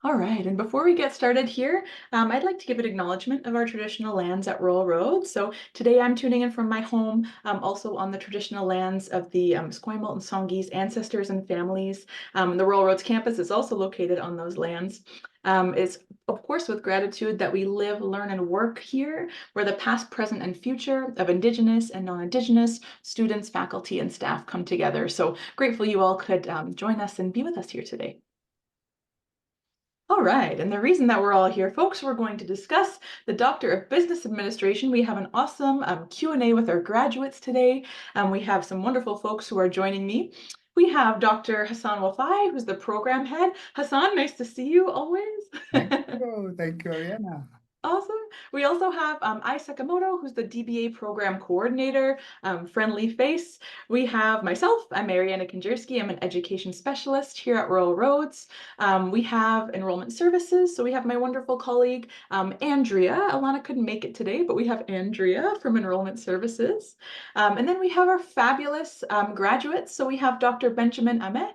All right, and before we get started here, I'd like to give an acknowledgement of our traditional lands at Royal Road. So today I'm tuning in from my home, also on the traditional lands of the Esquimalt and Songhees ancestors and families. The Royal Roads campus is also located on those lands. It's, of course, with gratitude that we live, learn, and work here, where the past, present, and future of Indigenous and non-Indigenous students, faculty, and staff come together. So grateful you all could join us and be with us here today. All right, and the reason that we're all here, folks, we're going to discuss the Doctor of Business Administration. We have an awesome Q&A with our graduates today. We have some wonderful folks who are joining me. We have Dr. Hassan Wafai, who's the program head. Hassan, nice to see you always. Thank you, Ariana. Awesome. We also have Ai Sakamoto, who's the DBA program coordinator, friendly face. We have myself, I'm Mariana Konjerski. I'm an education specialist here at Royal Roads. We have enrollment services. So we have my wonderful colleague, Andrea. Alana couldn't make it today, but we have Andrea from enrollment services. And then we have our fabulous graduates. So we have Dr. Benjamin Ame.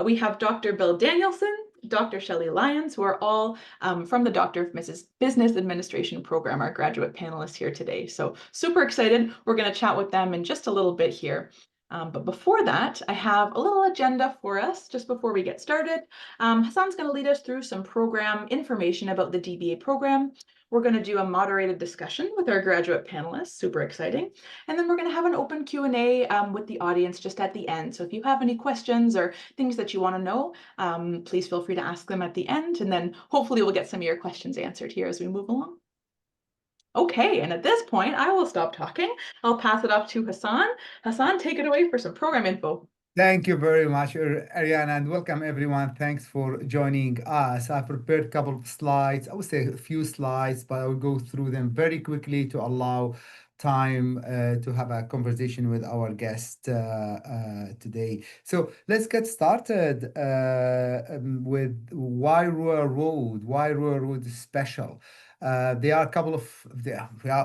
We have Dr. Bill Danielson, Dr. Shelley Lyons, who are all from the Doctor of Business Administration program, our graduate panelists here today. So super excited. We're going to chat with them in just a little bit here. But before that, I have a little agenda for us just before we get started. Hassan's going to lead us through some program information about the DBA program. We're going to do a moderated discussion with our graduate panelists, super exciting. And then we're going to have an open Q&A with the audience just at the end. So if you have any questions or things that you want to know, please feel free to ask them at the end, and then hopefully we'll get some of your questions answered here as we move along. Okay, and at this point, I will stop talking. I'll pass it off to Hassan. Hassan, take it away for some program info. Thank you very much, Ariana, and welcome everyone. Thanks for joining us. I prepared a couple of slides. I would say a few slides, but I will go through them very quickly to allow time to have a conversation with our guest today. So let's get started with why Royal Road. Why Royal Road is special. There are a couple of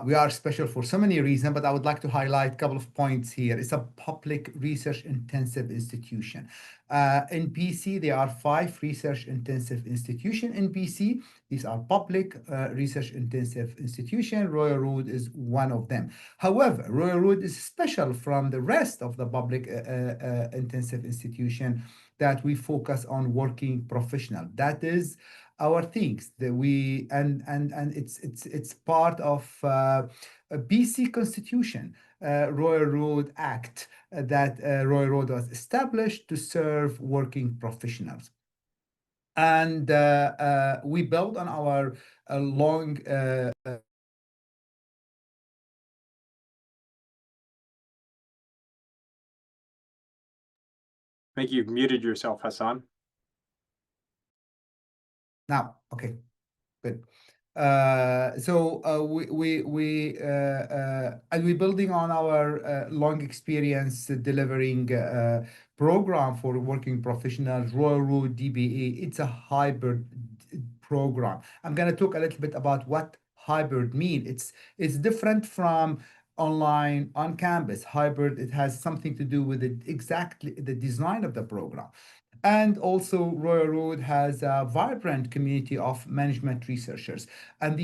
we are special for so many reasons, but I would like to highlight a couple of points here. It's a public research intensive institution. In BC, there are 5 research intensive institutions in BC. These are public research intensive institutions. Royal Road is one of them. However, Royal Road is special from the rest of the public intensive institution that we focus on working professional. That is our things that we and it's part of a BC Constitution, Royal Road Act that Royal Road was established to serve working professionals. And we built on our long I think you've muted yourself, Hassan. now. Okay, good. And we're building on our long experience delivering program for working professionals, Royal Road DBA. It's a hybrid program. I'm going to talk a little bit about what hybrid mean. It's different from online on campus. Hybrid, it has something to do with exactly the design of the program. And also, Royal Road has a vibrant community of management researchers. And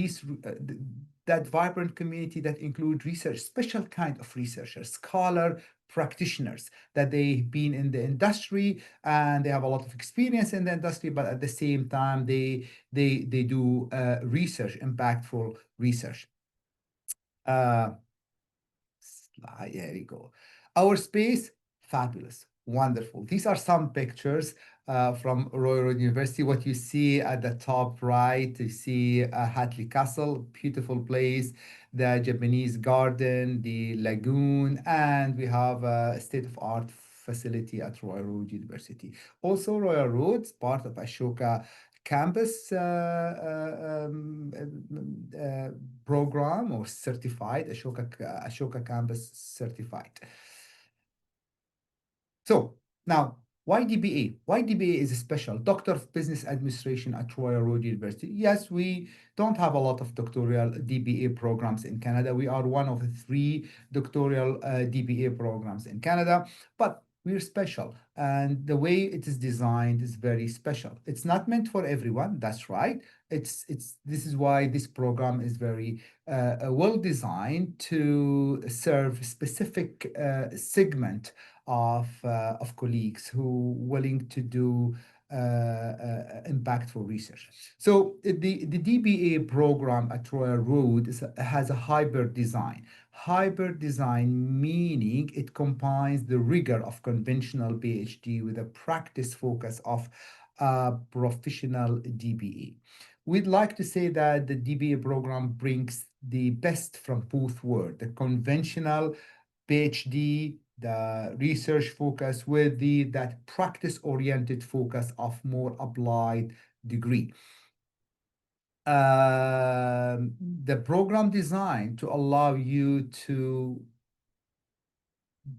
that vibrant community that include research, special kind of researchers, scholar practitioners, that they've been in the industry and they have a lot of experience in the industry, but at the same time, they do research, impactful research. There you go. Our space, fabulous, wonderful. These are some pictures from Royal Road University. What you see at the top right, you see Hatley Castle, beautiful place, the Japanese garden, the lagoon, and we have a state-of-art facility at Royal Road University. Also, Royal Road's part of Ashoka campus program or certified, Ashoka campus certified. So now, why DBA? Why DBA is special? Doctor of Business Administration at Royal Road University. Yes, we don't have a lot of doctoral DBA programs in Canada. We are one of the 3 doctoral DBA programs in Canada, but we're special. And the way it is designed is very special. It's not meant for everyone, that's right. This is why this program is very well designed to serve specific segment of colleagues who willing to do impactful research. So the DBA program at Royal Road has a hybrid design. Hybrid design meaning it combines the rigor of conventional PhD with a practice focus of professional DBA. We'd like to say that the DBA program brings the best from both worlds, the conventional PhD, the research focus with the that practice-oriented focus of more applied degree. The program designed to allow you to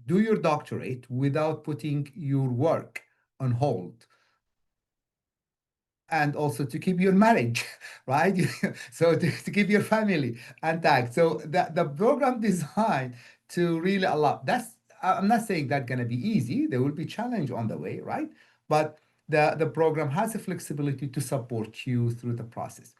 do your doctorate without putting your work on hold and also to keep your marriage, right? So to keep your family intact. So the program designed to really allow that's I'm not saying that's gonna be easy. There will be challenge on the way, right? But the program has a flexibility to support you through the process.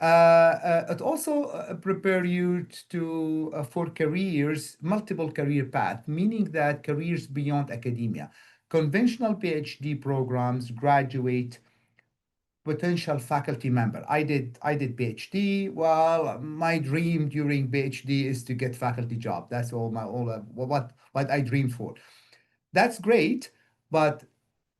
It also prepare you to for careers, multiple career path, meaning that careers beyond academia. Conventional PhD programs graduate potential faculty member. I did PhD. Well, my dream during PhD is to get faculty job. That's what I dream for. That's great, but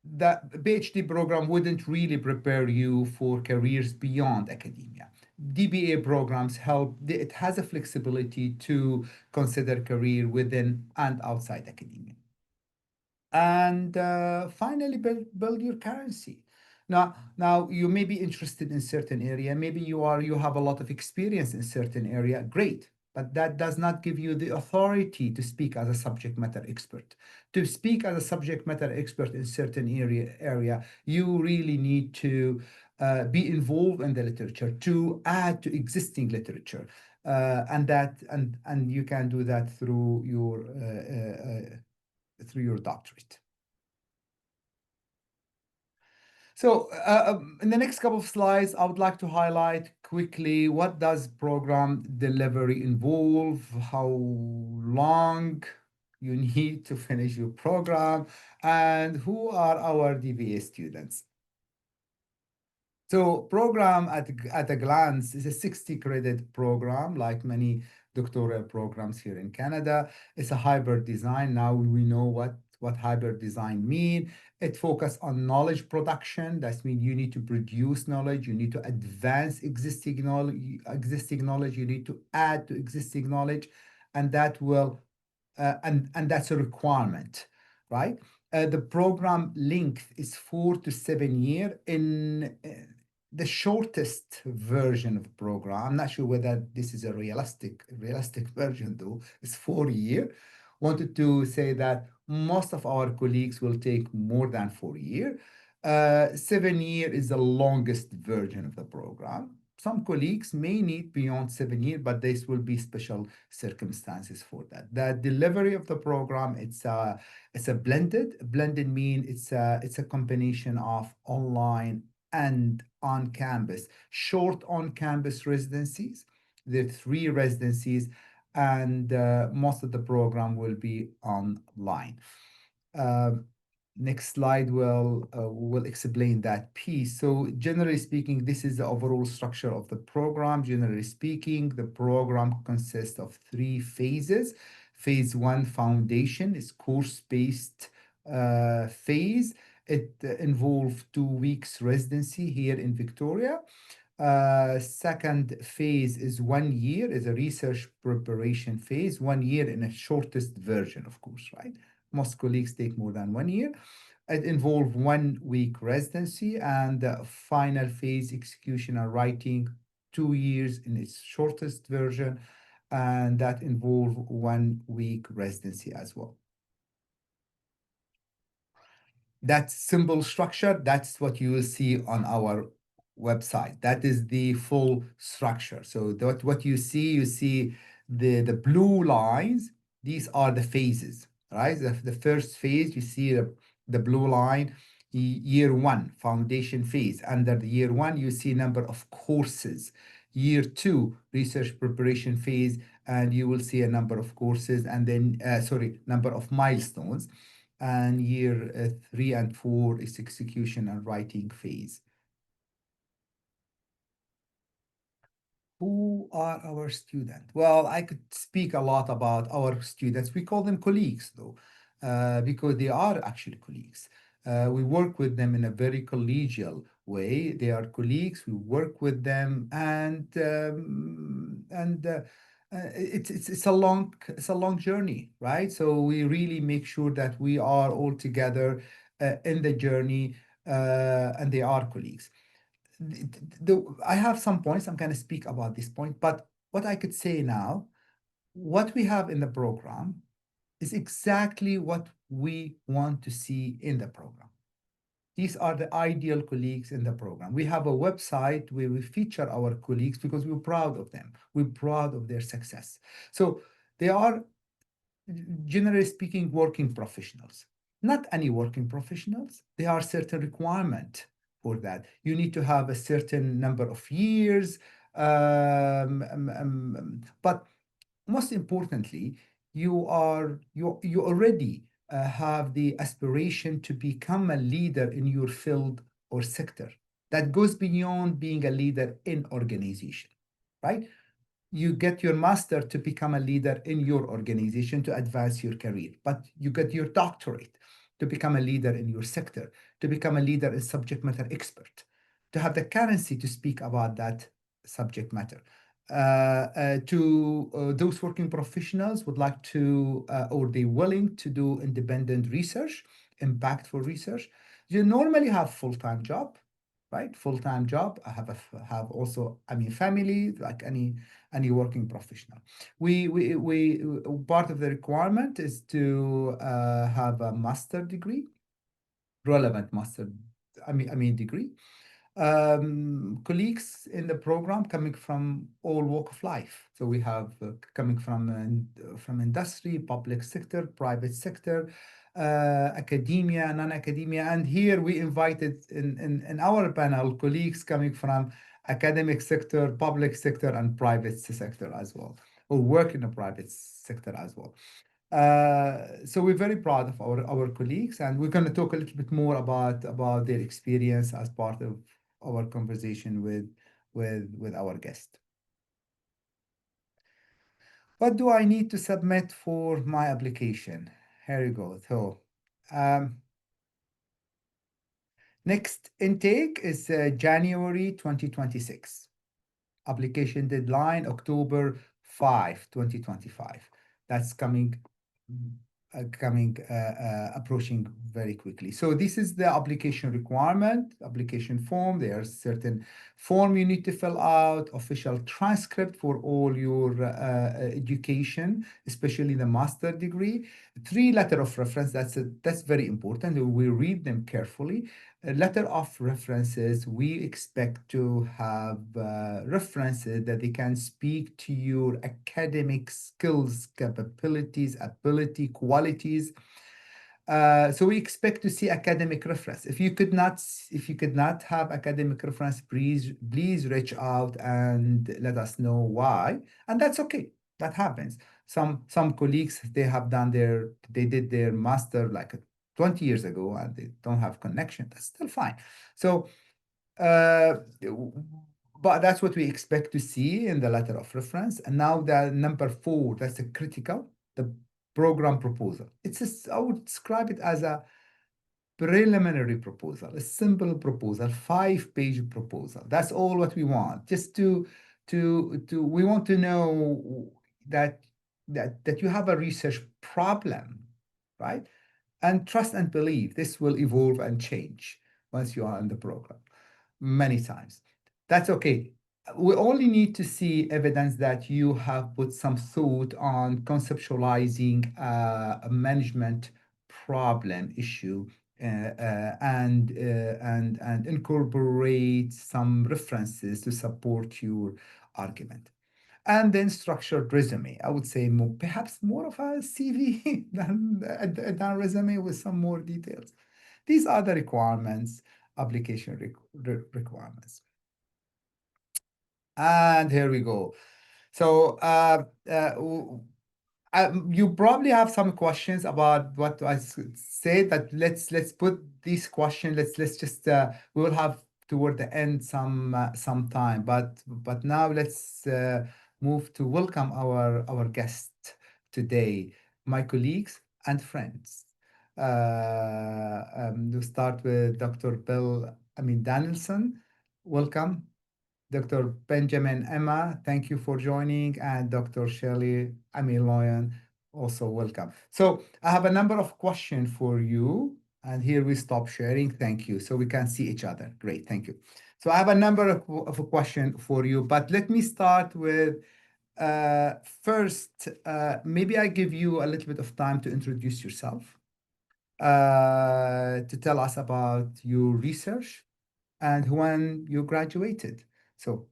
the PhD program wouldn't really prepare you for careers beyond academia. DBA programs help, it has a flexibility to consider career within and outside academia. And finally, build your currency. Now you may be interested in certain area. Maybe you have a lot of experience in certain area. Great, but that does not give you the authority to speak as a subject matter expert. To speak as a subject matter expert in certain area, you really need to be involved in the literature to add to existing literature, and you can do that through your doctorate. So in the next couple of slides, I would like to highlight quickly what does program delivery involve, how long you need to finish your program, and who are our DBA students. So program at a glance is a 60 credit program, like many doctoral programs here in Canada. It's a hybrid design. Now we know what hybrid design mean. It focus on knowledge production. That means you need to produce knowledge. You need to advance existing knowledge. You need to add to existing knowledge, and that will and that's a requirement, right? The program length is 4 to 7 years. In the shortest version of the program, I'm not sure whether this is a realistic version though, it's 4 year. Wanted to say that most of our colleagues will take more than 4 year. 7 year is the longest version of the program. Some colleagues may need beyond 7 years, but this will be special circumstances for that. The delivery of the program, it's a blended mean it's a combination of online and on campus. Short on campus residencies, there are 3 residencies, and most of the program will be online. Next slide will explain that piece. So generally speaking, this is the overall structure of the program. Generally speaking, the program consists of 3 phases. Phase 1, foundation, is course-based phase. It involves 2 weeks residency here in Victoria. Second phase is 1 year, is a research preparation phase, 1 year in a shortest version, of course, right? Most colleagues take more than 1 year. It involves 1 week residency, and the final phase, execution and writing, 2 years in its shortest version, and that involve 1 week residency as well. That simple structure, that's what you will see on our website. That is the full structure. So what you see the blue lines, these are the phases. right? The first phase, you see the blue line, year one, foundation phase. Under the year one, you see number of courses. Year two, research preparation phase, and you will see a number of courses, and then, sorry, number of milestones. And year three and four is execution and writing phase. Who are our students? Well, I could speak a lot about our students. We call them colleagues, though, because they are actually colleagues. We work with them in a very collegial way. They are colleagues. We work with them, and it's a long journey, right? So we really make sure that we are all together in the journey, and they are colleagues. I have some points. I'm going to speak about this point, but what I could say now, what we have in the program is exactly what we want to see in the program. These are the ideal colleagues in the program. We have a website where we feature our colleagues because we're proud of them. We're proud of their success. So they are, generally speaking, working professionals. Not any working professionals. There are certain requirements for that. You need to have a certain number of years, but most importantly, you already have the aspiration to become a leader in your field or sector. That goes beyond being a leader in organization, right? You get your master to become a leader in your organization to advance your career, but you get your doctorate to become a leader in your sector, to become a leader in subject matter expert, to have the currency to speak about that subject matter. To those working professionals would like to, or they willing to do independent research, impactful research. You normally have full-time job, right? Full-time job. I have also, I mean, family, like any working professional. We part of the requirement is to have a master degree, relevant master, I mean degree. Colleagues in the program coming from all walk of life. So we have coming from industry, public sector, private sector, academia, non-academia, and here we invited in our panel colleagues coming from academic sector, public sector, and private sector as well, or work in the private sector as well. So we're very proud of our colleagues, and we're going to talk a little bit more about their experience as part of our conversation with our guest. What do I need to submit for my application? Here you go. So next intake is January 2026. Application deadline October 5, 2025. That's approaching very quickly. So this is the application requirement, application form. There are certain form you need to fill out, official transcript for all your education, especially the master degree, 3 letter of reference. That's very important. We read them carefully. A letter of references, we expect to have references that they can speak to your academic skills, capabilities, ability, qualities. So we expect to see academic reference. If you could not have academic reference, please reach out and let us know why. And that's okay. That happens. Some colleagues, they did their master like 20 years ago and they don't have connection. That's still fine. So but that's what we expect to see in the letter of reference. And now the number 4, that's a critical, the program proposal. I would describe it as a preliminary proposal, a simple proposal, 5-page proposal. That's all what we want. Just we want to know that you have a research problem, right? And trust and believe this will evolve and change once you are in the program many times. That's okay. We only need to see evidence that you have put some thought on conceptualizing a management problem issue and incorporate some references to support your argument. and then structured resume. I would say more, perhaps more of a CV than a resume with some more details. These are the requirements, application requirements. And here we go. So you probably have some questions about what I said. That let's put these questions. Let's just we will have toward the end some time. But now let's move to welcome our guest today, my colleagues and friends. We'll start with Dr. Danielson. Welcome. Dr. Benjamin Emma, thank you for joining, and Dr. Shelley Loyan, also welcome. So I have a number of questions for you, and here we stop sharing. Thank you. So we can see each other. Great, thank you. So I have a number of a question for you, but let me start with first, maybe I give you a little bit of time to introduce yourself, to tell us about your research and when you graduated. So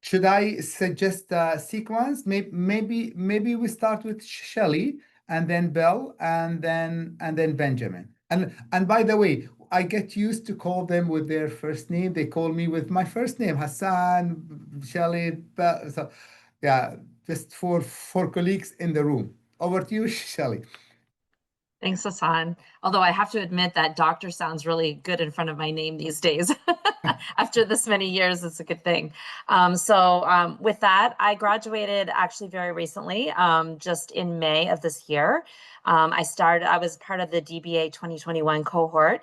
should I suggest a sequence? Maybe we start with Shelley and then Bell and then Benjamin. And by the way, I get used to call them with their first name. They call me with my first name, Hassan, Shelley, Bell. So yeah, just for colleagues in the room. Over to you, Shelley. Thanks, Hassan. Although I have to admit that doctor sounds really good in front of my name these days. After this many years, it's a good thing. With that, I graduated actually very recently, just in May of this year. I was part of the DBA 2021 cohort.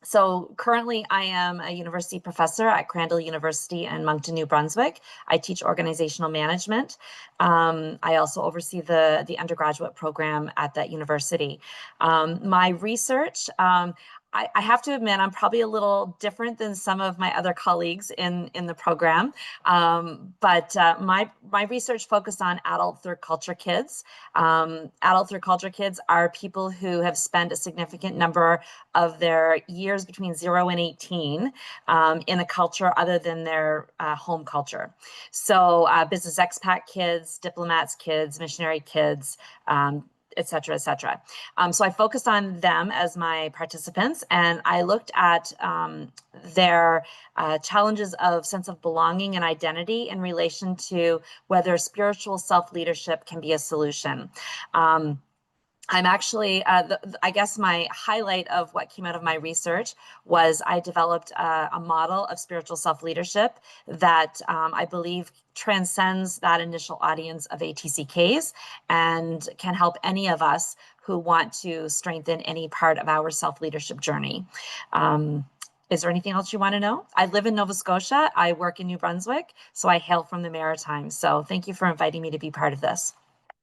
So currently I am a university professor at Crandall University in Moncton, New Brunswick. I teach organizational management. I also oversee the undergraduate program at that university. My research, I have to admit, I'm probably a little different than some of my other colleagues in the program. My research focused on adult third culture kids. Adult third culture kids are people who have spent a significant number of their years between 0 and 18 in a culture other than their home culture. So business expat kids, diplomats kids, missionary kids, et cetera, et cetera. So I focused on them as my participants, and I looked at their challenges of sense of belonging and identity in relation to whether spiritual self-leadership can be a solution. I'm actually, I guess my highlight of what came out of my research was I developed a model of spiritual self-leadership that I believe transcends that initial audience of ATCKs and can help any of us who want to strengthen any part of our self-leadership journey. Is there anything else you want to know? I live in Nova Scotia. I work in New Brunswick, so I hail from the Maritimes. So thank you for inviting me to be part of this.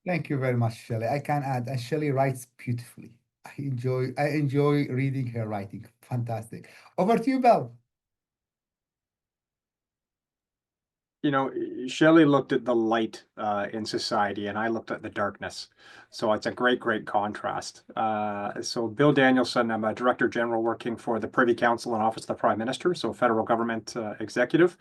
Thank you very much, Shelley. I can add, and Shelley writes beautifully. I enjoy reading her writing. Fantastic. Over to you, Belle. You know, Shelley looked at the light in society, and I looked at the darkness. So it's a great contrast. So Bill Danielson, I'm a Director General working for the Privy Council and Office of the Prime Minister, so federal government executive.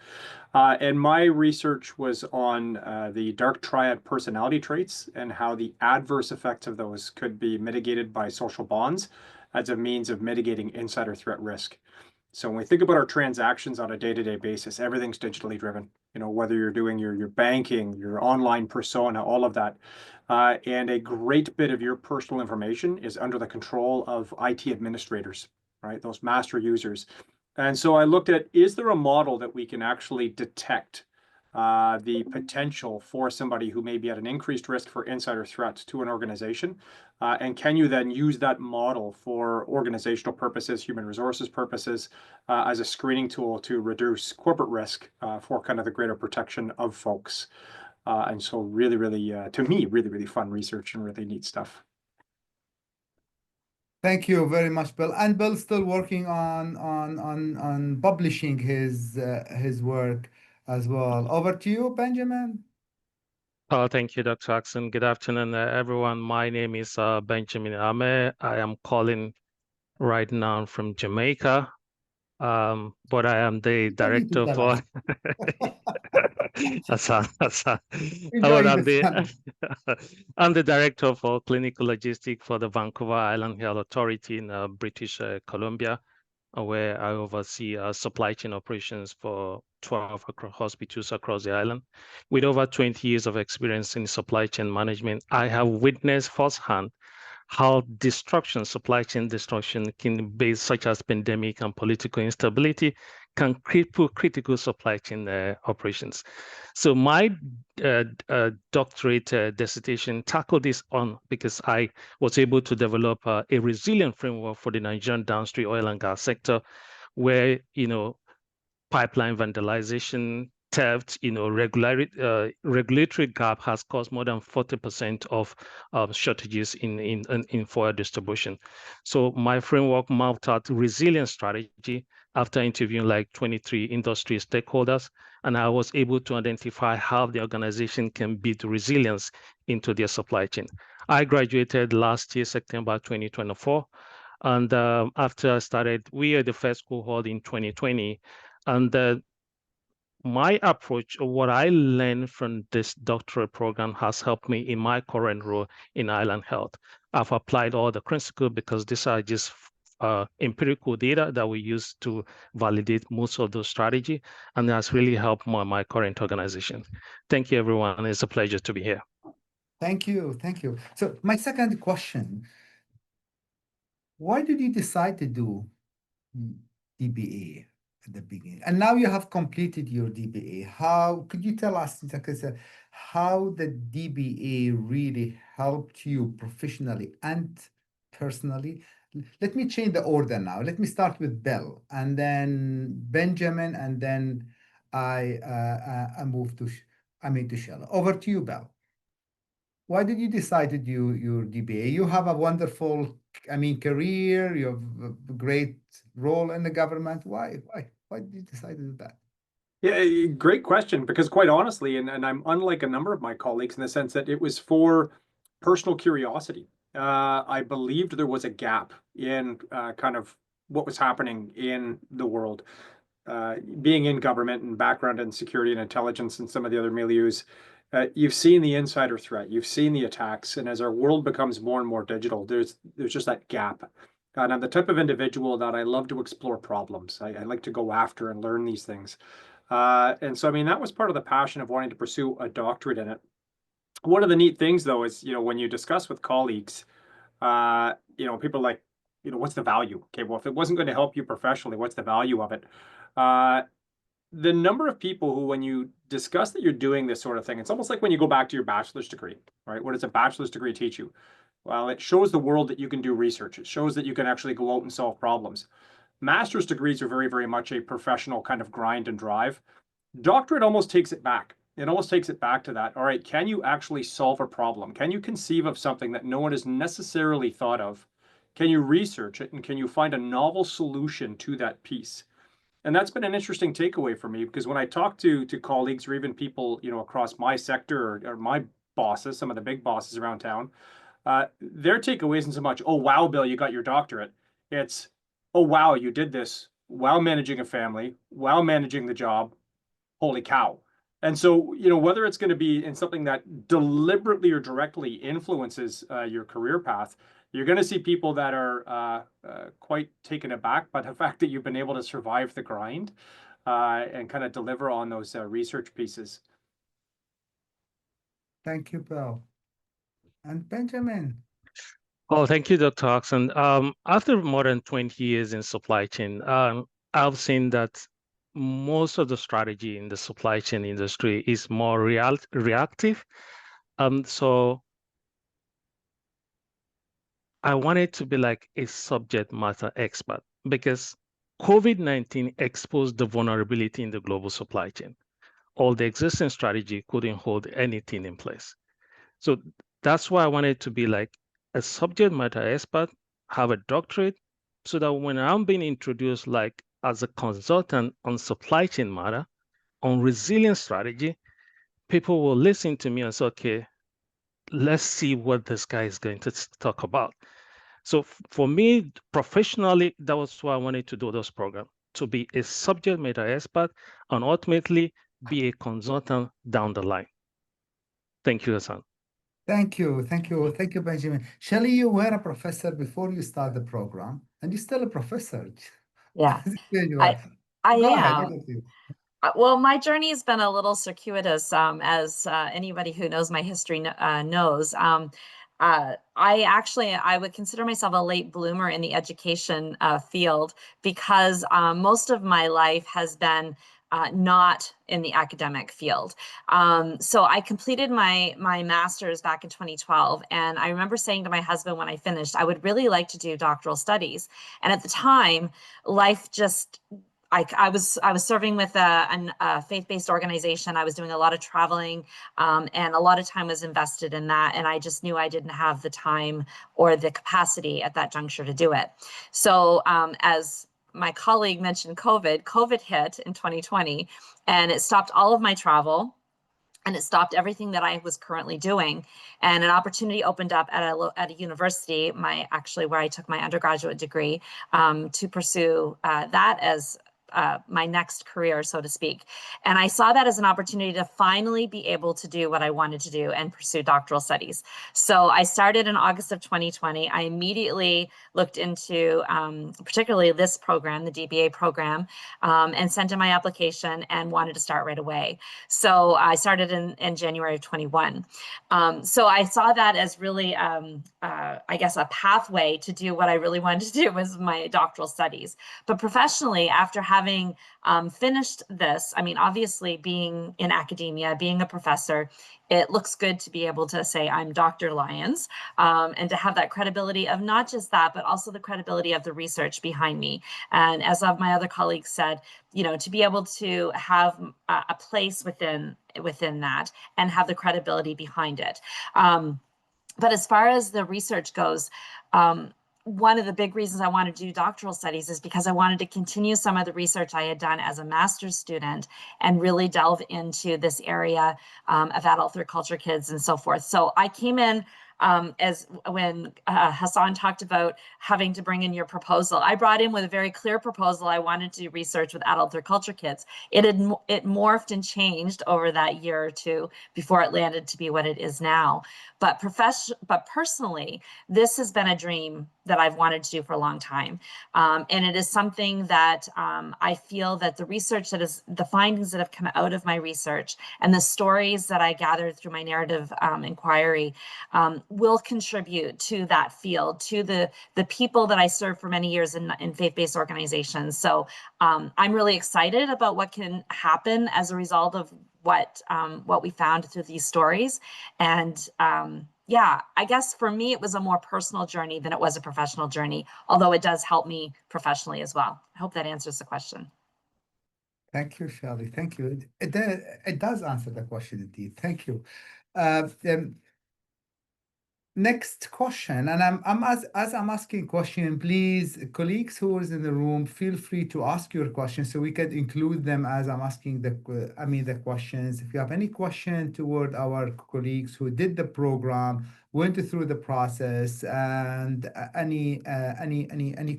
And my research was on the dark triad personality traits and how the adverse effects of those could be mitigated by social bonds as a means of mitigating insider threat risk. So when we think about our transactions on a day-to-day basis, everything's digitally driven. You know, whether you're doing your banking, your online persona, all of that. And a great bit of your personal information is under the control of IT administrators, right? Those master users. And so I looked at, is there a model that we can actually detect the potential for somebody who may be at an increased risk for insider threats to an organization? And can you then use that model for organizational purposes, human resources purposes, as a screening tool to reduce corporate risk for kind of the greater protection of folks? And so really, to me, really fun research and really neat stuff. Thank you very much, Bill. And Bill's still working on publishing his work as well. Over to you, Benjamin. Thank you, Dr. Jackson. Good afternoon, everyone. My name is Benjamin Ame. I am calling right now from Jamaica. but I am the You don't need to director tell for us. Hassan. Enjoy I'm the fun. I'm the director for clinical logistics for the Vancouver Island Health Authority in British Columbia, where I oversee supply chain operations for 12 hospitals across the island. With over 20 years of experience in supply chain management, I have witnessed firsthand how supply chain disruption can be such as pandemic and political instability can cripple critical supply chain operations. So my doctorate dissertation tackled this on because I was able to develop a resilient framework for the Nigerian downstream oil and gas sector, where pipeline vandalization, theft, regulatory gap has caused more than 40% of shortages in fuel distribution. So my framework mapped out resilience strategy after interviewing like 23 industry stakeholders, and I was able to identify how the organization can build resilience into their supply chain. I graduated last year, September 2024. And after I started, we are the first cohort in 2020. And my approach, or what I learned from this doctorate program, has helped me in my current role in Island Health. I've applied all the principles because these are just empirical data that we use to validate most of those strategy, and that's really helped my current organization. Thank you, everyone. It's a pleasure to be here. Thank you. Thank you. So my second question, why did you decide to do DBA at the beginning? And now you have completed your DBA. How could you tell us, how the DBA really helped you professionally and personally? Let me change the order now. Let me start with Bill, and then Benjamin, and then I move to to Shella. Over to you, Bill. Why did you decide to do your DBA? You have a wonderful, career. You have a great role in the government. Why did you decide to do that? Yeah, great question, because quite honestly, and I'm unlike a number of my colleagues in the sense that it was for personal curiosity. I believed there was a gap in kind of what was happening in the world. Being in government and background in security and intelligence and some of the other milieus, you've seen the insider threat, you've seen the attacks, and as our world becomes more and more digital, there's just that gap. And I'm the type of individual that I love to explore problems. I like to go after and learn these things. And so, that was part of the passion of wanting to pursue a doctorate in it. One of the neat things, though, is, when you discuss with colleagues, people like, what's the value? Okay, well, if it wasn't going to help you professionally, what's the value of it? The number of people who, when you discuss that you're doing this sort of thing, it's almost like when you go back to your bachelor's degree, right? What does a bachelor's degree teach you? Well, it shows the world that you can do research. It shows that you can actually go out and solve problems. Master's degrees are very, very much a professional kind of grind and drive. Doctorate almost takes it back. It almost takes it back to that. All right, can you actually solve a problem? Can you conceive of something that no one has necessarily thought of? Can you research it, and can you find a novel solution to that piece? And that's been an interesting takeaway for me, because when I talk to colleagues or even people, across my sector or my bosses, some of the big bosses around town, their takeaway isn't so much, oh, wow, Bill, you got your doctorate. It's, oh, wow, you did this while managing a family, while managing the job. Holy cow. And so, whether it's going to be in something that deliberately or directly influences your career path, you're going to see people that are quite taken aback by the fact that you've been able to survive the grind and kind of deliver on those research pieces. Thank you, Bill. And Benjamin. Oh, thank you, Dr. Oxen. After more than 20 years in supply chain, I've seen that most of the strategy in the supply chain industry is more reactive. So I wanted to be like a subject matter expert, because COVID-19 exposed the vulnerability in the global supply chain. All the existing strategy couldn't hold anything in place. So that's why I wanted to be like a subject matter expert, have a doctorate, so that when I'm being introduced like as a consultant on supply chain matter, on resilience strategy, people will listen to me and say, okay, let's see what this guy is going to talk about. So for me, professionally, that was why I wanted to do this program. to be a subject matter expert and ultimately be a consultant down the line. Thank you, Hassan. Thank you, Benjamin. Shelley, you were a professor before you start the program, and you're still a professor. Yeah, There you I are. I Go ahead, am. over to you. Well, my journey has been a little circuitous, as anybody who knows my history knows. I would consider myself a late bloomer in the education field because most of my life has been not in the academic field. So I completed my master's back in 2012, and I remember saying to my husband when I finished, I would really like to do doctoral studies. And at the time, life just I was serving with a faith-based organization. I was doing a lot of traveling, and a lot of time was invested in that. And I just knew I didn't have the time or the capacity at that juncture to do it. So as my colleague mentioned, COVID hit in 2020, and it stopped all of my travel. And it stopped everything that I was currently doing. And an opportunity opened up at a university, where I took my undergraduate degree, to pursue that as my next career, so to speak. And I saw that as an opportunity to finally be able to do what I wanted to do and pursue doctoral studies. So I started in August of 2020. I immediately looked into particularly this program, the DBA program, and sent in my application and wanted to start right away. So I started in January of 21. So I saw that as really, I guess, a pathway to do what I really wanted to do was my doctoral studies. But professionally, after having finished this, I mean, obviously being in academia, being a professor, it looks good to be able to say I'm Dr. Lyons, and to have that credibility of not just that, but also the credibility of the research behind me. And as of my other colleagues said, to be able to have a place within that and have the credibility behind it. But as far as the research goes, one of the big reasons I wanted to do doctoral studies is because I wanted to continue some of the research I had done as a master's student and really delve into this area of adult third culture kids and so forth. So I came in as when Hassan talked about having to bring in your proposal, I brought in with a very clear proposal. I wanted to do research with adult third culture kids. It morphed and changed over that year or two before it landed to be what it is now. But personally, this has been a dream that I've wanted to do for a long time. And it is something that I feel that the findings that have come out of my research and the stories that I gathered through my narrative inquiry will contribute to that field, to the people that I served for many years in faith-based organizations. So I'm really excited about what can happen as a result of what we found through these stories. And yeah, I guess for me, it was a more personal journey than it was a professional journey, although it does help me professionally as well. I hope that answers the question. Thank you, Shelley. Thank you. It does answer the question indeed. Thank you. Next question, and as I'm asking question, please, colleagues who is in the room, feel free to ask your questions so we can include them as I'm asking the questions. If you have any question toward our colleagues who did the program, went through the process, and any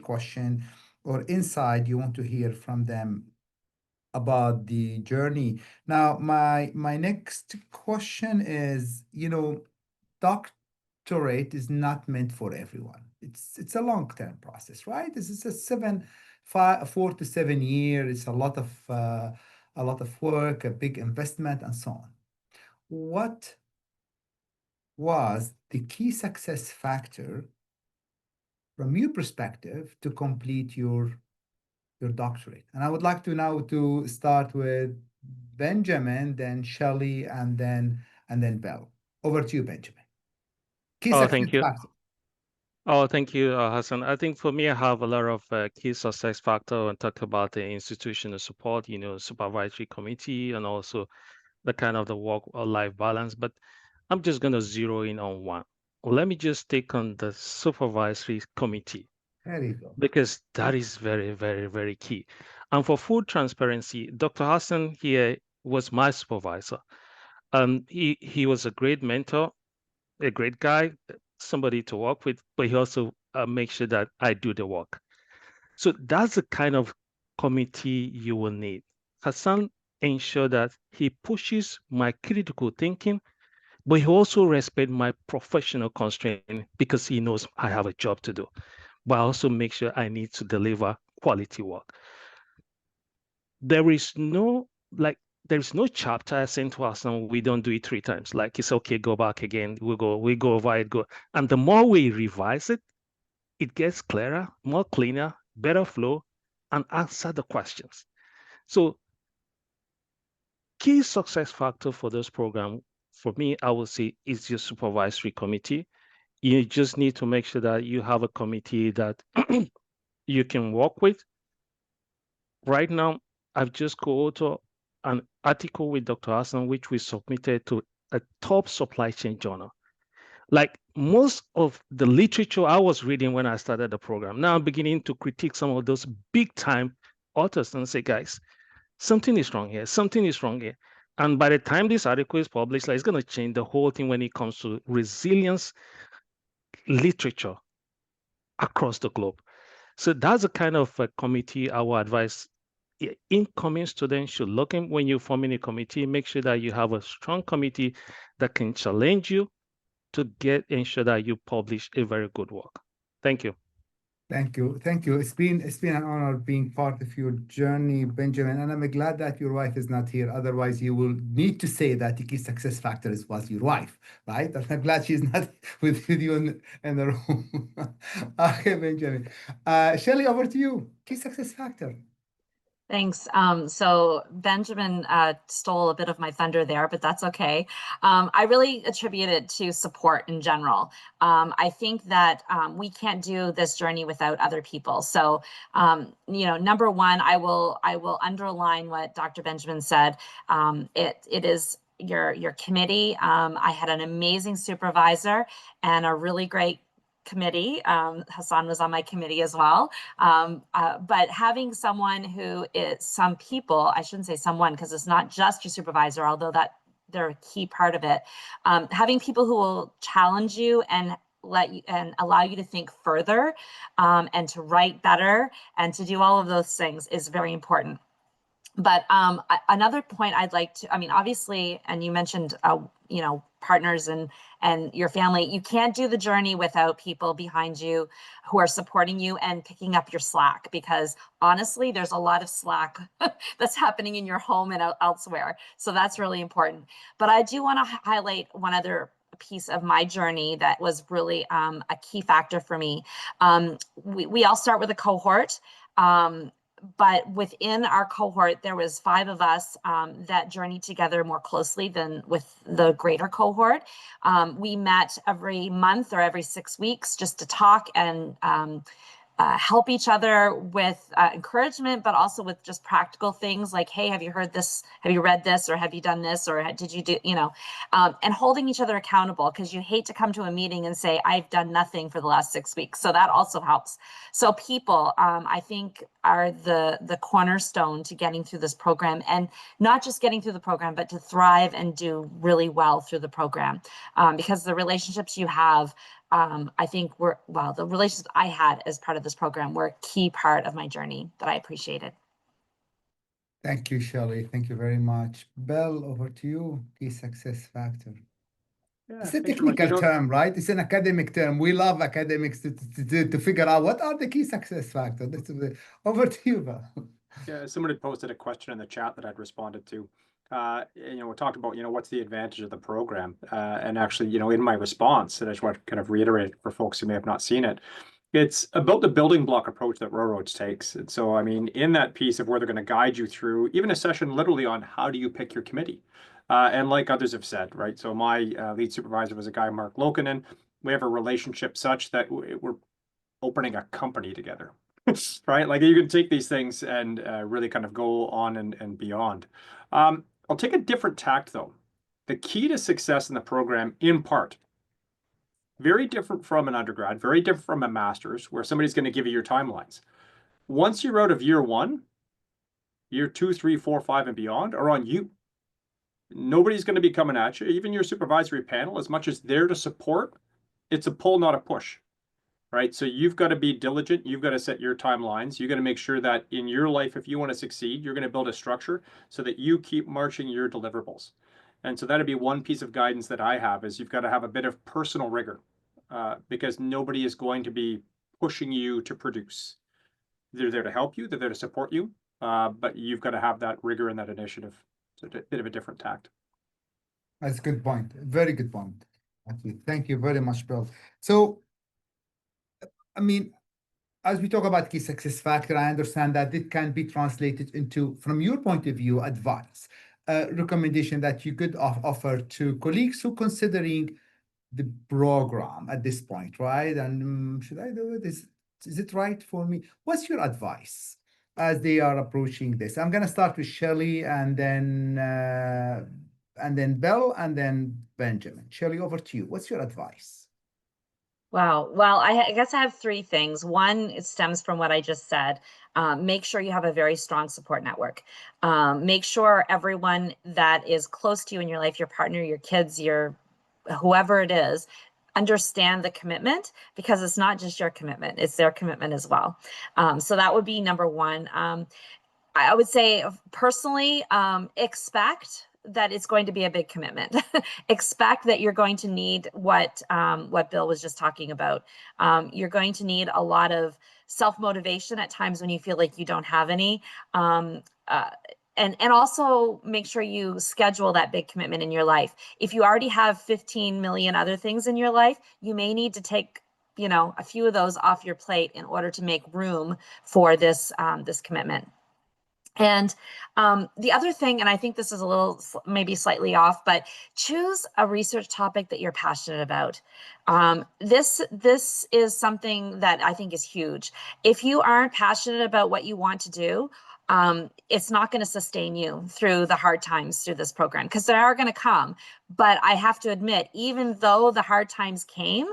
question or insight you want to hear from them about the journey. Now, my next question is, doctorate is not meant for everyone. It's a long-term process, right? This is a 4 to 7 years. It's a lot of work, a big investment, and so on. What was the key success factor from your perspective to complete your doctorate? And I would like to now to start with Benjamin, then Shelley, and then Bell. Over to you, Benjamin. Key Oh, success thank you. factor. Oh, thank you, Hassan. I think for me, I have a lot of key success factor and talk about the institutional support, supervisory committee, and also the kind of the work-life balance. But I'm just going to zero in on one. Let me just take on the supervisory committee, There you go. because that is very, very, very key. And for full transparency, Dr. Hassan here was my supervisor. He was a great mentor, a great guy, somebody to work with, but he also makes sure that I do the work. So that's the kind of committee you will need. Hassan ensure that he pushes my critical thinking, but he also respects my professional constraint because he knows I have a job to do. But I also make sure I need to deliver quality work. There is no chapter sent to us and we don't do it 3 times. Like it's okay, go back again. We go over it, go. And the more we revise it, it gets clearer, more cleaner, better flow, and answer the questions. So key success factor for this program, for me, I would say is your supervisory committee. You just need to make sure that you have a committee that you can work with. Right now, I've just co-authored an article with Dr. Hassan, which we submitted to a top supply chain journal. Like most of the literature I was reading when I started the program, now I'm beginning to critique some of those big time authors and say, guys, something is wrong here, something is wrong here. And by the time this article is published, like, it's going to change the whole thing when it comes to resilience literature across the globe. So that's the kind of committee I would advise incoming students should look in. When you're forming a committee, make sure that you have a strong committee that can challenge you to ensure that you publish a very good work. Thank you. Thank you. Thank you. It's been an honor being part of your journey, Benjamin. And I'm glad that your wife is not here. Otherwise, you will need to say that the key success factor was your wife, right? And I'm glad she's not with you in the room. Okay, Benjamin. Shelley, over to you. Key success factor. Thanks. So Benjamin stole a bit of my thunder there, but that's okay. I really attribute it to support in general. I think that we can't do this journey without other people. So, number one, I will underline what Dr. Benjamin said. It is your committee. I had an amazing supervisor and a really great committee. Hassan was on my committee as well. But having someone who is I shouldn't say someone because it's not just your supervisor, although they're a key part of it. Having people who will challenge you and allow you to think further and to write better and to do all of those things is very important. But another point I'd like to, obviously, and you mentioned, partners and your family, you can't do the journey without people behind you who are supporting you and picking up your slack, because honestly, there's a lot of slack that's happening in your home and elsewhere. So that's really important. But I do want to highlight one other piece of my journey that was really a key factor for me. We all start with a cohort. But within our cohort, there was 5 of us that journeyed together more closely than with the greater cohort. We met every month or every 6 weeks just to talk and help each other with encouragement, but also with just practical things like, hey, have you heard this? Have you read this? Or have you done this? Or did you do, and holding each other accountable, because you hate to come to a meeting and say, I've done nothing for the last 6 weeks. So that also helps. So people, I think, are the cornerstone to getting through this program, and not just getting through the program, but to thrive and do really well through the program, because the relationships you have, I think the relationships I had as part of this program were a key part of my journey that I appreciated. Thank you, Shelley. Thank you very much. Bell, over to you. Key success factor. Yeah, It's a thanks so much. technical term, right? It's an academic term. We love academics to figure out what are the key success factors. Over to you, Bell. Yeah, somebody posted a question in the chat that I'd responded to. We talked about, what's the advantage of the program? And actually, in my response, and I just want to kind of reiterate for folks who may have not seen it, it's about the building block approach that Railroads takes. And so, in that piece of where they're going to guide you through even a session literally on how do you pick your committee. And like others have said, right? So my lead supervisor was a guy, Mark Lokinen. We have a relationship such that we're opening a company together. Right? Like you can take these things and really kind of go on and beyond. I'll take a different tact though. The key to success in the program, in part, very different from an undergrad, very different from a master's, where somebody's going to give you your timelines. Once you're out of year 1, year 2, 3, 4, 5, and beyond are on you. Nobody's going to be coming at you. Even your supervisory panel, as much as they're to support, it's a pull, not a push. right? So you've got to be diligent. You've got to set your timelines. You got to make sure that in your life, if you want to succeed, you're going to build a structure so that you keep marching your deliverables. And so that'd be one piece of guidance that I have is you've got to have a bit of personal rigor because nobody is going to be pushing you to produce. They're there to help you. They're there to support you. But you've got to have that rigor and that initiative. So a bit of a different tact. That's a good point. Very good point. Actually, thank you very much, Bill. So, I mean, as we talk about key success factor, I understand that it can be translated into, from your point of view, advice, recommendation that you could offer to colleagues who considering the program at this point, right? And should I do it? Is it right for me? What's your advice as they are approaching this? I'm gonna start with Shelley and then Bill and then Benjamin. Shelley, over to you. What's your advice? Wow. Well, I guess I have three things. One, it stems from what I just said. Make sure you have a very strong support network. Make sure everyone that is close to you in your life, your partner, your kids, your whoever it is, understand the commitment because it's not just your commitment, it's their commitment as well. So that would be number one. I would say personally, expect that it's going to be a big commitment. Expect that you're going to need what Bill was just talking about. You're going to need a lot of self-motivation at times when you feel like you don't have any. And also make sure you schedule that big commitment in your life. If you already have 15 million other things in your life, you may need to take a few of those off your plate in order to make room for this this commitment. And the other thing, and I think this is a little maybe slightly off, but choose a research topic that you're passionate about. This is something that I think is huge. If you aren't passionate about what you want to do, it's not going to sustain you through the hard times through this program because they are going to come. But I have to admit, even though the hard times came,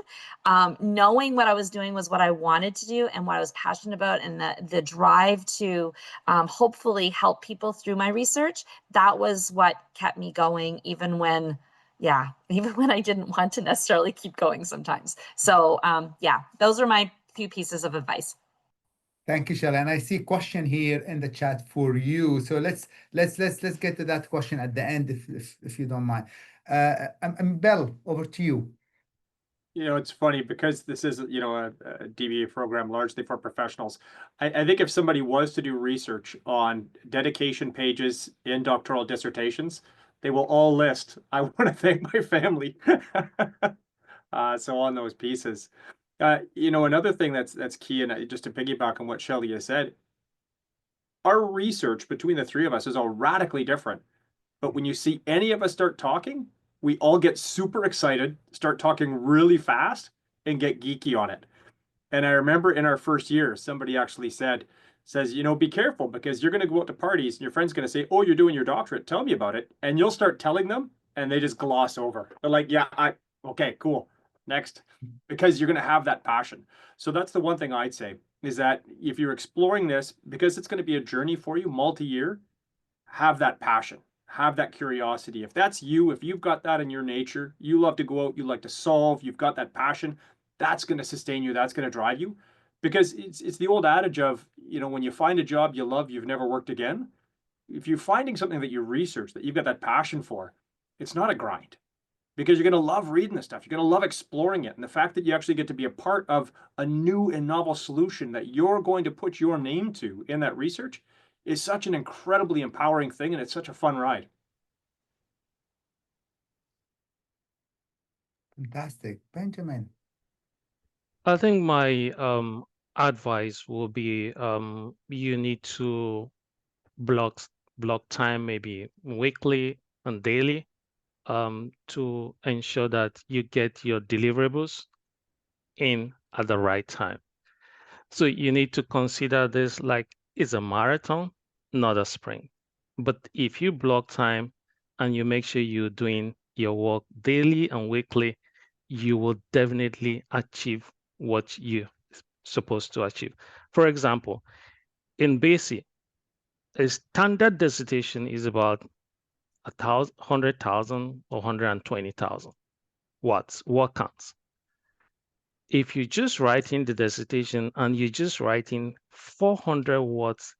knowing what I was doing was what I wanted to do and what I was passionate about, and the drive to hopefully help people through my research, that was what kept me going, even when I didn't want to necessarily keep going sometimes. So those are my few pieces of advice. Thank you, Shelley. And I see a question here in the chat for you. So let's get to that question at the end, if you don't mind. Bill, over to you. It's funny because this is, a DBA program largely for professionals. I think if somebody was to do research on dedication pages in doctoral dissertations, they will all list, I want to thank my family. So on those pieces. Another thing that's key, and just to piggyback on what Shelley has said, our research between the three of us is all radically different. But when you see any of us start talking, we all get super excited, start talking really fast, and get geeky on it. And I remember in our first year, somebody actually says, be careful because you're going to go out to parties and your friend's going to say, oh, you're doing your doctorate. Tell me about it. And you'll start telling them and they just gloss over. They're like, yeah, okay, cool. Next, because you're going to have that passion. So that's the one thing I'd say is that if you're exploring this, because it's going to be a journey for you multi-year, have that passion, have that curiosity. If that's you, if you've got that in your nature, you love to go out, you like to solve, you've got that passion, that's going to sustain you, that's going to drive you. Because it's the old adage of, when you find a job you love, you've never worked again. If you're finding something that you research, that you've got that passion for, it's not a grind. Because you're going to love reading this stuff. You're going to love exploring it. And the fact that you actually get to be a part of a new and novel solution that you're going to put your name to in that research is such an incredibly empowering thing. And it's such a fun ride. Fantastic. Benjamin. I think my advice will be you need to block time, maybe weekly and daily, to ensure that you get your deliverables in at the right time. So you need to consider this like it's a marathon, not a sprint. But if you block time and you make sure you're doing your work daily and weekly, you will definitely achieve what you're supposed to achieve. For example, in BASIC, a standard dissertation is about 100,000 or 120,000 watts. What counts? if you're just writing the dissertation and you're just writing 400 words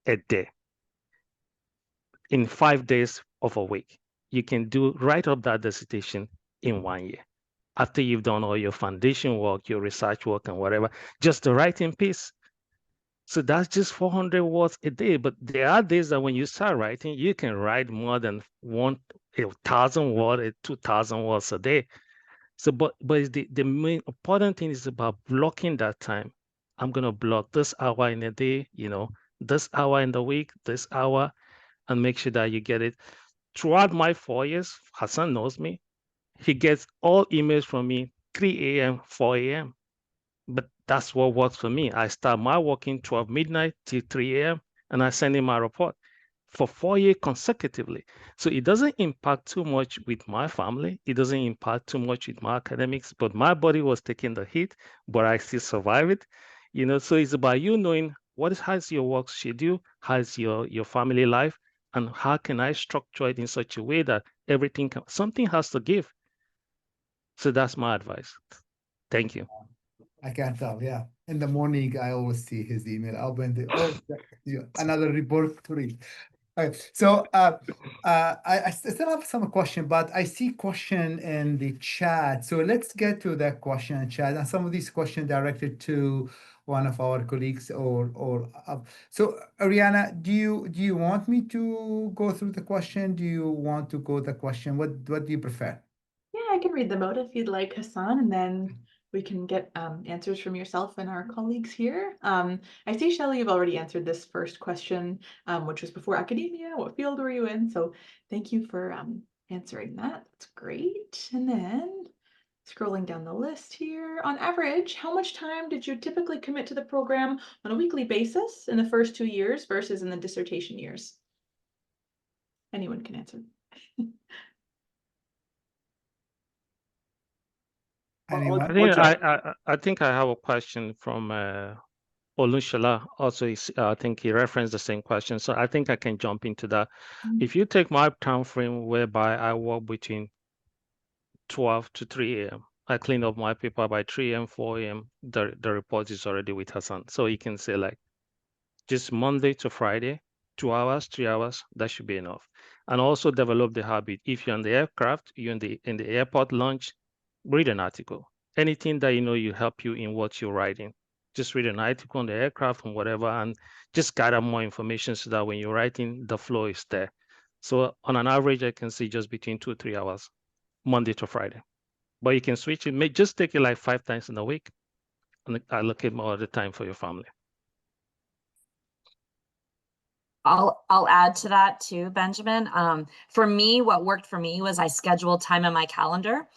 a day in 5 days of a week, you can write up that dissertation in 1 year. After you've done all your foundation work, your research work, and whatever, just the writing piece. So that's just 400 words a day. But there are days that when you start writing, you can write more than 1,000 words, 2,000 words a day. So, but the main important thing is about blocking that time. I'm gonna block this hour in a day, this hour in the week, this hour, and make sure that you get it. Throughout my 4 years, Hassan knows me. He gets all emails from me 3 a.m., 4 a.m. But that's what works for me. I start my working 12 midnight till 3 a.m. and I send him my report for 4 years consecutively. So it doesn't impact too much with my family. It doesn't impact too much with my academics, but my body was taking the hit, but I still survive it. So it's about you knowing how's your work schedule, how's your family life, and how can I structure it in such a way that something has to give. So that's my advice. Thank you. I can tell, yeah. In the morning, I always see his email open. Another report to read. Okay, so I still have some question, but I see question in the chat. So let's get to that question in chat, and some of these questions directed to one of our colleagues so Ariana, do you want me to go through the question? Do you want to go the question? What do you prefer? Yeah, I can read them out if you'd like, Hassan, and then we can get answers from yourself and our colleagues here. I see, Shelley, you've already answered this first question, which was before academia. What field were you in? So thank you for answering that. That's great. And then scrolling down the list here, on average, how much time did you typically commit to the program on a weekly basis in the first 2 years versus in the dissertation years? Anyone can answer. Anyone? I think I have a question from Olushala. Also, I think he referenced the same question, so I think I can jump into that. If you take my time frame whereby I work between 12 to 3 a.m., I clean up my paper by 3 a.m., 4 a.m., the report is already with Hassan. So you can say like just Monday to Friday, 2 hours, 3 hours, that should be enough. And also develop the habit. If you're on the aircraft, you're in the airport lounge, read an article. Anything that you help you in what you're writing. Just read an article on the aircraft and whatever, and just gather more information so that when you're writing, the flow is there. So on an average, I can see just between 2 or 3 hours, Monday to Friday. But you can switch it. Just take it like 5 times in a week and allocate more of the time for your family. I'll add to that too, Benjamin. For me, what worked for me was I scheduled time in my calendar.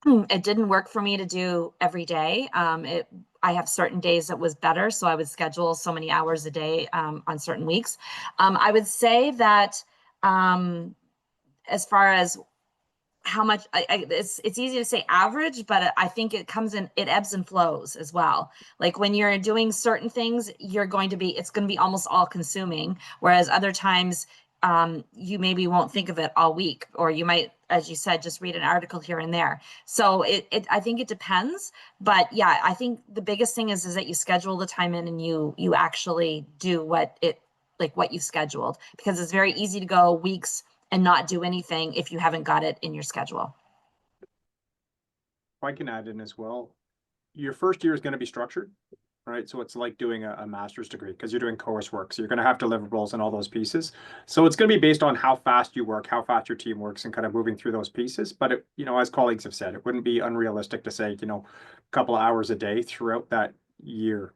It didn't work for me to do every day. I have certain days that was better, so I would schedule so many hours a day on certain weeks. I would say that as far as how much it's easy to say average, but I think it ebbs and flows as well. Like when you're doing certain things, it's going to be almost all consuming. Whereas other times, you maybe won't think of it all week, or you might, as you said, just read an article here and there. So I think it depends, but yeah, I think the biggest thing is that you schedule the time in and you actually do what you scheduled, because it's very easy to go weeks and not do anything if you haven't got it in your schedule. I can add in as well. Your first year is going to be structured, right? So it's like doing a master's degree because you're doing coursework. So you're going to have deliverables and all those pieces. So it's going to be based on how fast you work, how fast your team works, and kind of moving through those pieces. But as colleagues have said, it wouldn't be unrealistic to say, a couple of hours a day throughout that year.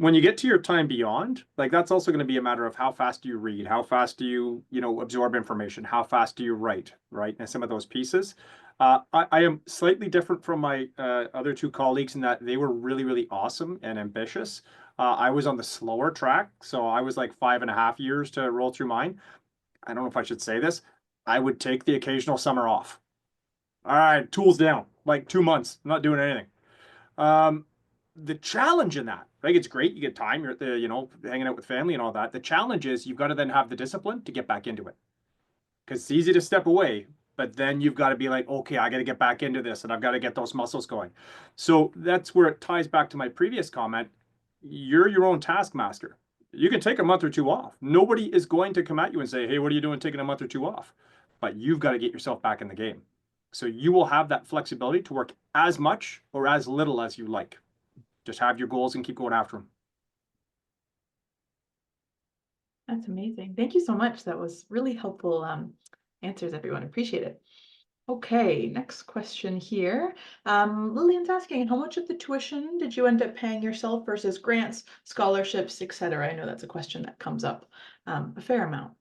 When you get to your time beyond, like that's also going to be a matter of how fast do you read, how fast do you, absorb information, how fast do you write, right? And some of those pieces. I am slightly different from my other two colleagues in that they were really, really awesome and ambitious. I was on the slower track, so I was like 5.5 years to roll through mine. I don't know if I should say this. I would take the occasional summer off. All right, tools down, like 2 months, I'm not doing anything. The challenge in that, right? It's great. You get time, you're at the, hanging out with family and all that. The challenge is you've got to then have the discipline to get back into it. Because it's easy to step away, but then you've got to be like, okay, I got to get back into this and I've got to get those muscles going. So that's where it ties back to my previous comment. You're your own taskmaster. You can take a month or two off. Nobody is going to come at you and say, hey, what are you doing taking a month or two off? But you've got to get yourself back in the game. So you will have that flexibility to work as much or as little as you like. Just have your goals and keep going after them. That's amazing. Thank you so much. That was really helpful answers, everyone. Appreciate it. Okay, next question here. Lillian's asking, how much of the tuition did you end up paying yourself versus grants, scholarships, etc.? I know that's a question that comes up a fair amount.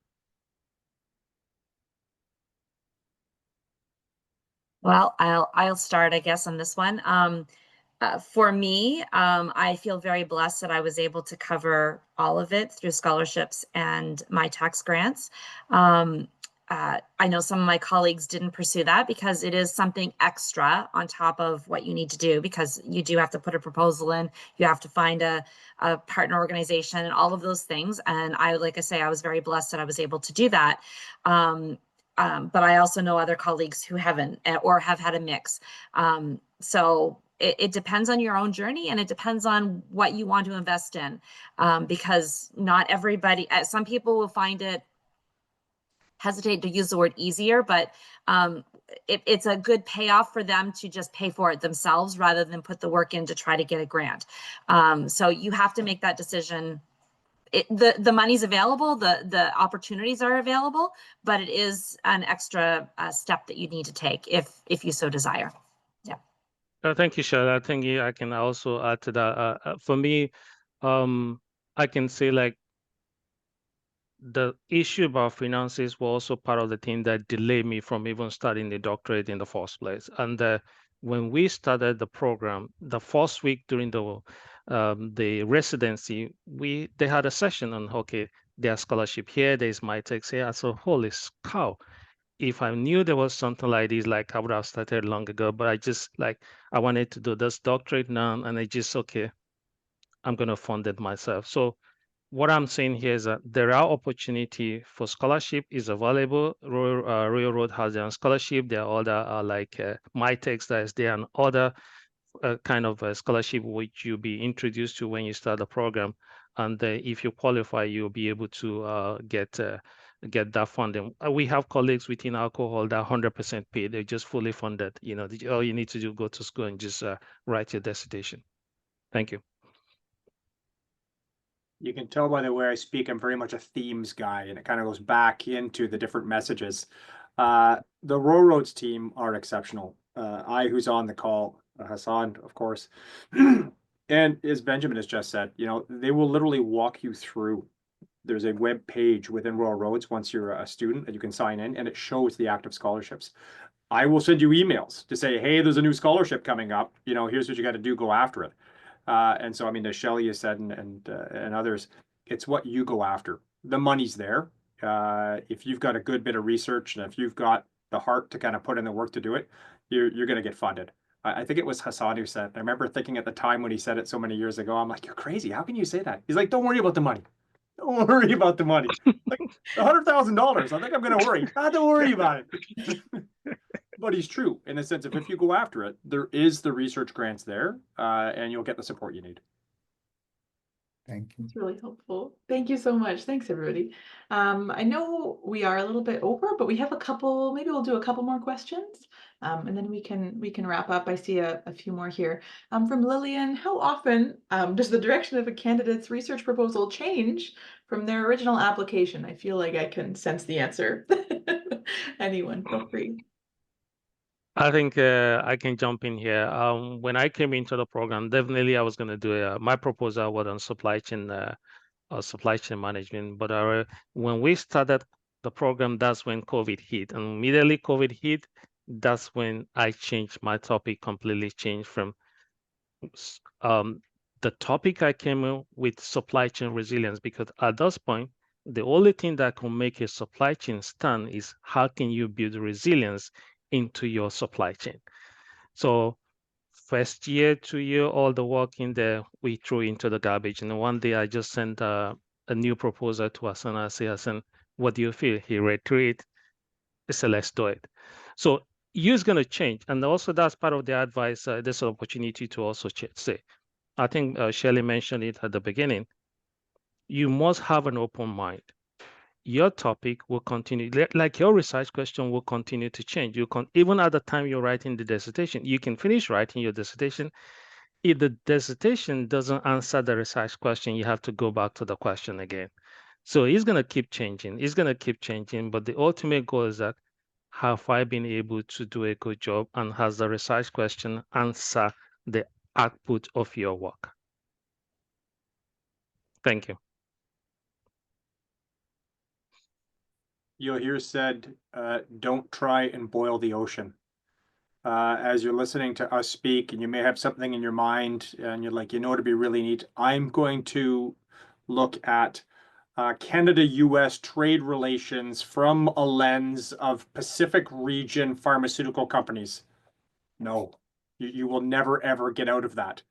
Well, I'll start, I guess, on this one. For me, I feel very blessed that I was able to cover all of it through scholarships and my tax grants. I know some of my colleagues didn't pursue that because it is something extra on top of what you need to do, because you do have to put a proposal in, you have to find a partner organization and all of those things. And like I say, I was very blessed that I was able to do that. But I also know other colleagues who haven't or have had a mix. So it depends on your own journey, and it depends on what you want to invest in, because not everybody, some people will find it, hesitate to use the word easier, but it's a good payoff for them to just pay for it themselves rather than put the work in to try to get a grant. So you have to make that decision. The money's available, the opportunities are available, but it is an extra step that you need to take if you so desire. Yeah. Thank you, Shirley. I think I can also add to that. For me, I can say like the issue about finances was also part of the thing that delayed me from even starting the doctorate in the first place. And when we started the program, the first week during the residency, they had a session on, okay, there's scholarship here, there's my text here. So holy cow. If I knew there was something like this, like I would have started long ago, but I wanted to do this doctorate now, and I just, okay, I'm going to fund it myself. So what I'm saying here is that there are opportunity for scholarship is available. Royal Road has their own scholarship. There are other like MyTex that is there, and other kind of scholarship which you'll be introduced to when you start the program. And if you qualify, you'll be able to get that funding. We have colleagues within our cohort that 100% paid. They're just fully funded. You know, all you need to do, go to school and just write your dissertation. Thank you. You can tell by the way I speak, I'm very much a themes guy, and it kind of goes back into the different messages. The Royal Roads team are exceptional. Who's on the call, Hassan, of course, and as Benjamin has just said, you know, they will literally walk you through. There's a web page within Royal Roads once you're a student that you can sign in, and it shows the active scholarships. I will send you emails to say, hey, there's a new scholarship coming up. You know, here's what you got to do. Go after it. And so, I mean, as Shelley has said, and others, it's what you go after. The money's there. If you've got a good bit of research and if you've got the heart to kind of put in the work to do it, you're going to get funded. I think it was Hassan who said, I remember thinking at the time when he said it so many years ago, I'm like, you're crazy. How can you say that? He's like, don't worry about the money. Don't worry about the money. Like $100,000. I think I'm going to worry. Don't worry about it. But he's true in the sense of if you go after it, there is the research grants there, and you'll get the support you need. Thank you. It's really helpful. Thank you so much. Thanks, everybody. I know we are a little bit over, but we have a couple, maybe we'll do a couple more questions, and then we can wrap up. I see a few more here. From Lillian, how often does the direction of a candidate's research proposal change from their original application? I feel like I can sense the answer. Anyone, feel free. I think I can jump in here. When I came into the program, definitely I was going to do my proposal was on supply chain management. But when we started the program, that's when COVID hit, and immediately COVID hit. That's when I changed my topic, completely changed from the topic I came in with supply chain resilience, because at this point, the only thing that can make a supply chain stand is how can you build resilience into your supply chain. So first year, 2 year, all the work in there, we threw into the garbage. And one day I just sent a new proposal to Hassan. I said, Hassan, what do you feel? He read through it. I said, let's do it. So use going to change. And also that's part of the advice, this opportunity to also say. I think Shelley mentioned it at the beginning. You must have an open mind. Your topic will continue, like your research question will continue to change. Even at the time you're writing the dissertation, you can finish writing your dissertation. If the dissertation doesn't answer the research question, you have to go back to the question again. So it's going to keep changing. It's going to keep changing. But the ultimate goal is that have I been able to do a good job, and has the research question answer the output of your work? Thank you. You'll hear said, don't try and boil the ocean. As you're listening to us speak, and you may have something in your mind, and you're like, you know, it'd be really neat. I'm going to look at Canada-US trade relations from a lens of Pacific region pharmaceutical companies. No, you will never, ever get out of that.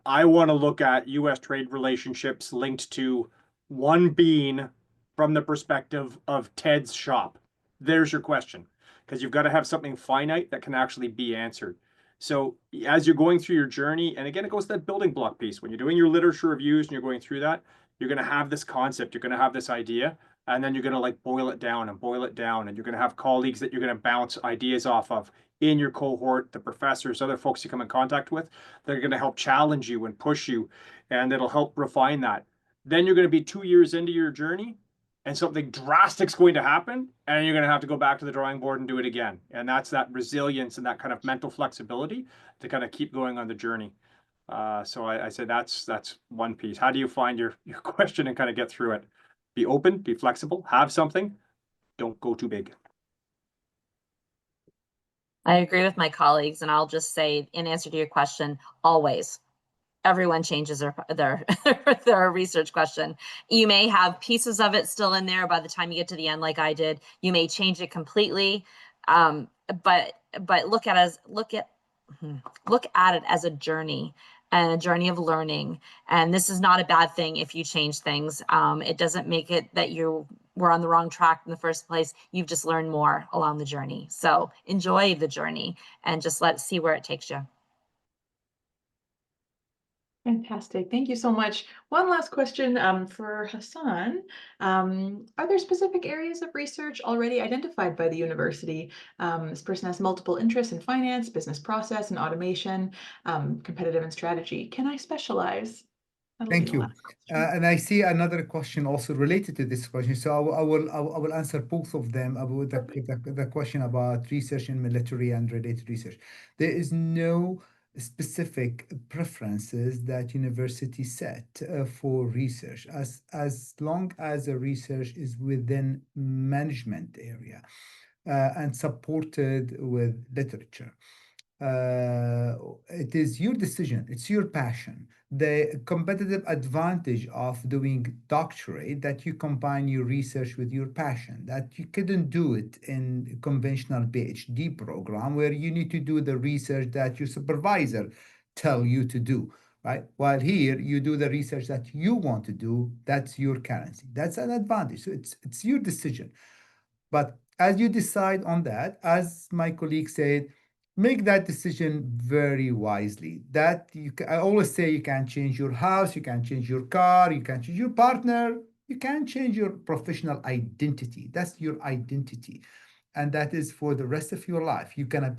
I want to look at US trade relationships linked to one bean from the perspective of Ted's shop. There's your question, because you've got to have something finite that can actually be answered. So as you're going through your journey, and again, it goes to that building block piece. When you're doing your literature reviews and you're going through that, you're going to have this concept, you're going to have this idea, and then you're going to like boil it down and boil it down. And you're going to have colleagues that you're going to bounce ideas off of in your cohort, the professors, other folks you come in contact with. They're going to help challenge you and push you, and it'll help refine that. Then you're going to be 2 years into your journey, and something drastic's going to happen, and you're going to have to go back to the drawing board and do it again. And that's that resilience and that kind of mental flexibility to kind of keep going on the journey. So I say that's one piece. How do you find your question and kind of get through it? Be open, be flexible, have something, don't go too big. I agree with my colleagues, and I'll just say, in answer to your question, always. Everyone changes their their research question. You may have pieces of it still in there by the time you get to the end, like I did. You may change it completely, but look at it as a journey, and a journey of learning. And this is not a bad thing if you change things. It doesn't make it that you were on the wrong track in the first place. You've just learned more along the journey. So enjoy the journey and just let's see where it takes you. Fantastic. Thank you so much. One last question for Hassan. Are there specific areas of research already identified by the university? This person has multiple interests in finance, business process, and automation, competitive and strategy. Can I specialize? That'll be Thank the you. last question. And I see another question also related to this question. So I will answer both of them about the question about research in military and related research. There is no specific preferences that university set for research as long as the research is within management area and supported with literature. It is your decision, it's your passion. The competitive advantage of doing doctorate that you combine your research with your passion, that you couldn't do it in conventional PhD program where you need to do the research that your supervisor tell you to do, right? While here you do the research that you want to do, that's your currency. That's an advantage. So it's your decision. But as you decide on that, as my colleague said, make that decision very wisely. I always say you can change your house, you can change your car, you can change your partner, you can change your professional identity. That's your identity. And that is for the rest of your life. It's gonna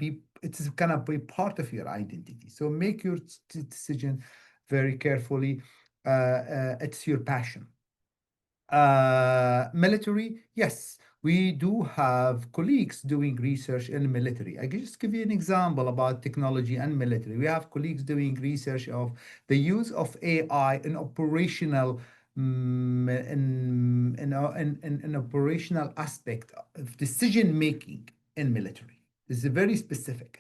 be part of your identity. So make your decision very carefully. It's your passion. Military, yes, we do have colleagues doing research in military. I can just give you an example about technology and military. We have colleagues doing research of the use of AI in operational in operational aspect of decision making in military. This is very specific.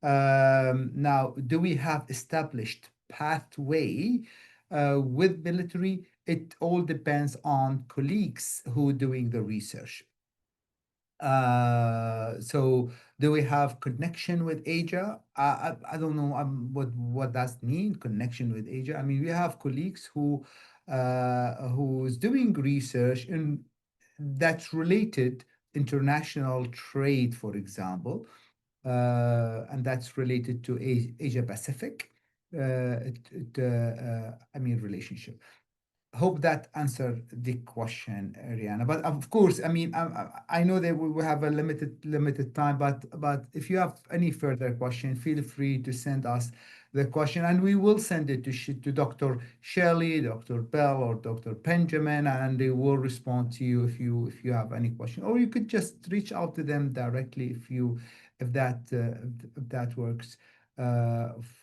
Now, do we have established pathway with military? It all depends on colleagues who are doing the research. So do we have connection with Asia? I don't know what does mean connection with Asia. I mean, we have colleagues who's doing research in that's related international trade, for example, and that's related to Asia Pacific. I mean, relationship. Hope that answered the question, Rihanna. But of course, I mean, I know that we will have a limited time, but if you have any further question, feel free to send us the question, and we will send it to Dr. Shelley, Dr. Bell, or Dr. Benjamin, and they will respond to you if you have any question, or you could just reach out to them directly if that works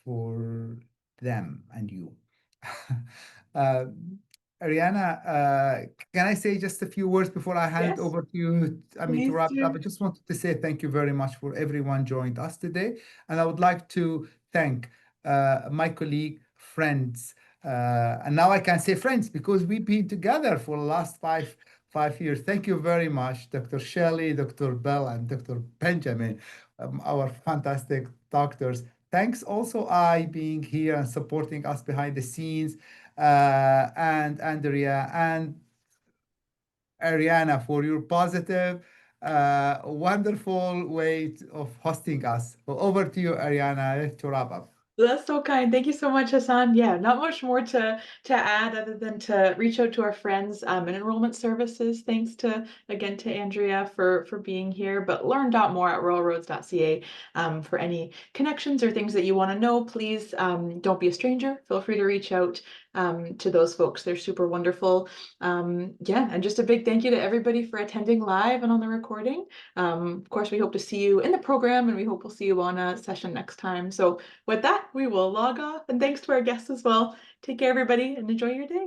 for them and you. Uh, Ariana, can I say just a few words before I hand it Yes, over to you? I mean, to please wrap it up, do. I just wanted to say thank you very much for everyone joined us today. And I would like to thank my colleague, friends, and now I can say friends because we've been together for the last five years. Thank you very much, Dr. Shelley, Dr. Bell, and Dr. Benjamin, our fantastic doctors. Thanks also I being here and supporting us behind the scenes, and Andrea and Ariana for your positive, wonderful way of hosting us. Well, over to you, Ariana, to wrap up. That's so kind. Thank you so much, Hassan. Yeah, not much more to add other than to reach out to our friends in enrollment services. Thanks to again to Andrea for being here. But learn more at royalroads.ca for any connections or things that you want to know. Please don't be a stranger. Feel free to reach out to those folks. They're super wonderful. Yeah, and just a big thank you to everybody for attending live and on the recording. Of course, we hope to see you in the program, and we hope we'll see you on a session next time. So with that, we will log off. And thanks to our guests as well. Take care, everybody, and enjoy your day.